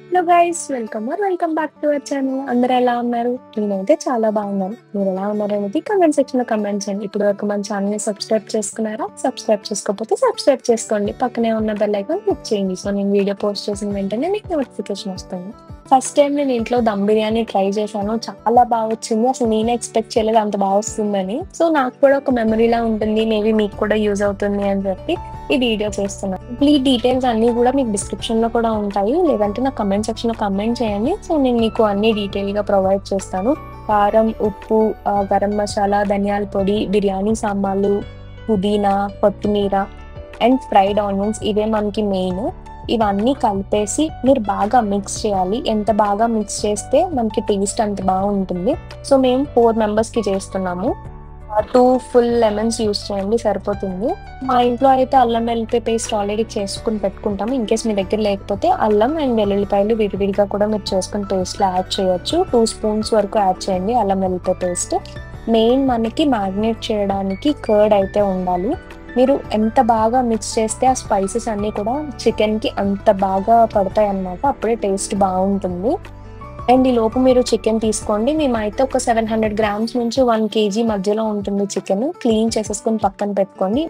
Hello guys welcome back to our channel. అందరూ ఎలా ఉన్నారు? నేనైతే చాలా బాగున్నాను. మీరు ఎలా ఉన్నారు అనేది కామెంట్ సెక్షన్ లో కమెంట్ చేయండి. ఇప్పుడు వరకు మన ఛానల్ ని సబ్స్క్రైబ్ చేసుకున్నారా? సబ్స్క్రైబ్ చేసుకోకపోతే సబ్స్క్రైబ్ చేసుకోండి. పక్కనే ఉన్న బెల్ ఐకాన్ క్లిక్ చేయండి. సో నేను వీడియో పోస్ట్ చేసిన వెంటనే మీకు నోటిఫికేషన్ వస్తుంది. ఫస్ట్ టైం నేను ఇంట్లో దమ్ బిర్యానీ ట్రై చేశాను. చాలా బాగా వచ్చింది. అసలు నేనే ఎక్స్పెక్ట్ చేయలేదు అంత బాగా వస్తుందని. సో నాకు కూడా ఒక మెమరీలా ఉంటుంది. మేబీ మీకు కూడా యూజ్ అవుతుంది అని చెప్పి ఈ వీడియో చేస్తున్నాను. ఈ డీటెయిల్స్ అన్ని కూడా మీకు డిస్క్రిప్షన్ లో కూడా ఉంటాయి. లేదంటే నా కమెంట్ సెక్షన్ లో కమెంట్ చేయండి. సో నేను మీకు అన్ని డీటెయిల్ గా ప్రొవైడ్ చేస్తాను. కారం, ఉప్పు, గరం మసాలా, ధనియాల పొడి, బిర్యానీ సామాన్లు, పుదీనా, కొత్తిమీర అండ్ ఫ్రైడ్ ఆనియన్స్ ఇవే మనకి మెయిన్. ఇవన్నీ కలిపేసి మీరు బాగా మిక్స్ చేయాలి. ఎంత బాగా మిక్స్ చేస్తే మనకి టేస్ట్ అంత బాగుంటుంది. సో మేము 4 మెంబర్స్ కి చేస్తున్నాము. 2 ఫుల్ లెమన్స్ యూస్ చేయండి సరిపోతుంది. మా ఇంట్లో అయితే అల్లం వెల్లుల్లి పేస్ట్ ఆల్రెడీ చేసుకుని పెట్టుకుంటాము. ఇన్ కేస్ మీ దగ్గర లేకపోతే అల్లం అండ్ వెల్లుల్లిపాయలు విడివిడిగా కూడా మీరు చేసుకుని పేస్ట్లో యాడ్ చేయొచ్చు. 2 స్పూన్స్ వరకు యాడ్ చేయండి అల్లం వెల్లుల్లి పేస్ట్. మెయిన్ మనకి మ్యారినేట్ చేయడానికి కర్డ్ అయితే ఉండాలి. మీరు ఎంత బాగా మిక్స్ చేస్తే ఆ స్పైసెస్ అన్నీ కూడా చికెన్కి అంత బాగా పడతాయి అన్నమాట. అప్పుడే టేస్ట్ బాగుంటుంది. అండ్ ఈ లోపు మీరు చికెన్ తీసుకోండి. మేమైతే ఒక 700 గ్రామ్స్ నుంచి 1 కేజీ మధ్యలో ఉంటుంది చికెన్. క్లీన్ చేసేసుకొని పక్కన పెట్టుకోండి.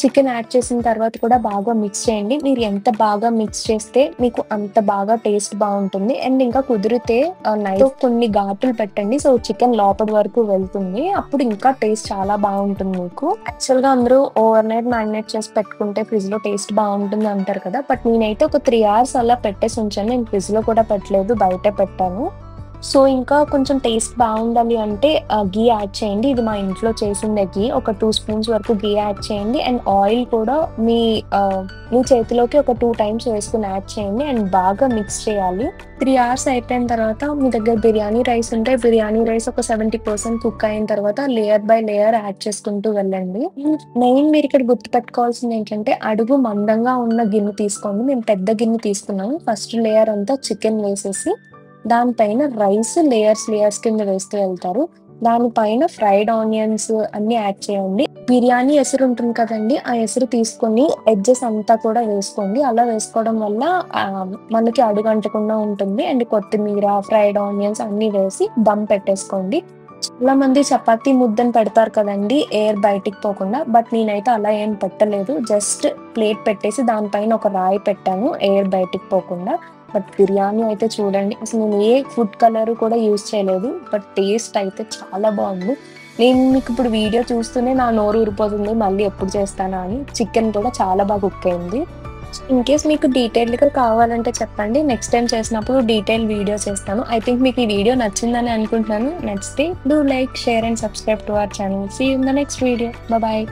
చికెన్ యాడ్ చేసిన తర్వాత కూడా బాగా మిక్స్ చేయండి. మీరు ఎంత బాగా మిక్స్ చేస్తే మీకు అంత బాగా టేస్ట్ బాగుంటుంది. అండ్ ఇంకా కుదిరితే నైట్ కొన్ని ఘాటులు పెట్టండి. సో చికెన్ లోపలి వరకు వెళ్తుంది. అప్పుడు ఇంకా టేస్ట్ చాలా బాగుంటుంది మీకు. యాక్చువల్ గా అందరూ ఓవర్ నైట్ మ్యారినేట్ చేసి పెట్టుకుంటే ఫ్రిడ్జ్ లో టేస్ట్ బాగుంటుంది అంటారు కదా. బట్ నేనైతే ఒక 3 hours అలా పెట్టేసి ఉంచాను. నేను ఫ్రిడ్జ్ లో కూడా పెట్టలేదు, బయటే పెట్టాను. సో ఇంకా కొంచెం టేస్ట్ బాగుండాలి అంటే ఘీ యాడ్ చేయండి. ఇది మా ఇంట్లో చేసిందే ఘీ. ఒక 2 స్పూన్స్ వరకు ఘీ యాడ్ చేయండి. అండ్ ఆయిల్ కూడా మీ చేతిలోకి ఒక 2 times వేసుకుని యాడ్ చేయండి. అండ్ బాగా మిక్స్ చేయాలి. 3 hours అయిపోయిన తర్వాత మీ దగ్గర బిర్యానీ రైస్ ఉంటే బిర్యానీ రైస్ ఒక 70% కుక్ అయిన తర్వాత లేయర్ బై లేయర్ యాడ్ చేసుకుంటూ వెళ్ళండి. మెయిన్ మీరు ఇక్కడ గుర్తుపెట్టుకోవాల్సింది ఏంటంటే అడుగు మందంగా ఉన్న గిన్నె తీసుకోండి. మేము పెద్ద గిన్నె తీసుకున్నాము. ఫస్ట్ లేయర్ అంతా చికెన్ వేసేసి దానిపైన రైస్ లేయర్స్ కింద వేస్తూ వెళ్తారు. దానిపైన ఫ్రైడ్ ఆనియన్స్ అన్ని యాడ్ చేయండి. బిర్యానీ ఎసురు ఉంటుంది కదండి, ఆ ఎసురు తీసుకొని ఎడ్జెస్ అంతా కూడా వేసుకోండి. అలా వేసుకోవడం వల్ల మనకి అడుగంటకుండా ఉంటుంది. అండ్ కొత్తిమీర, ఫ్రైడ్ ఆనియన్స్ అన్ని వేసి దమ్ పెట్టేసుకోండి. చాలా మంది చపాతీ ముద్దను పెడతారు కదండి ఎయిర్ బయటికి పోకుండా. బట్ నేనైతే అలా ఏం పెట్టలేదు. జస్ట్ ప్లేట్ పెట్టేసి దానిపైన ఒక రాయి పెట్టాను ఎయిర్ బయటికి పోకుండా. బట్ బిర్యానీ అయితే చూడండి, అసలు నేను ఏ ఫుడ్ కలర్ కూడా యూజ్ చేయలేదు. బట్ టేస్ట్ అయితే చాలా బాగుంది. నేను మీకు ఇప్పుడు వీడియో చూస్తూనే నా నోరు ఊరిపోతుంది మళ్ళీ ఎప్పుడు చేస్తానా అని. చికెన్ కూడా చాలా బాగా కుక్ అయింది. ఇన్ కేస్ మీకు డీటెయిల్డ్గా కావాలంటే చెప్పండి. నెక్స్ట్ టైం చేసినప్పుడు డీటెయిల్ వీడియో చేస్తాను. ఐ థింక్ మీకు ఈ వీడియో నచ్చిందని అనుకుంటున్నాను. నచ్చితే do like, share and subscribe to our channel. See you in the next video. Bye.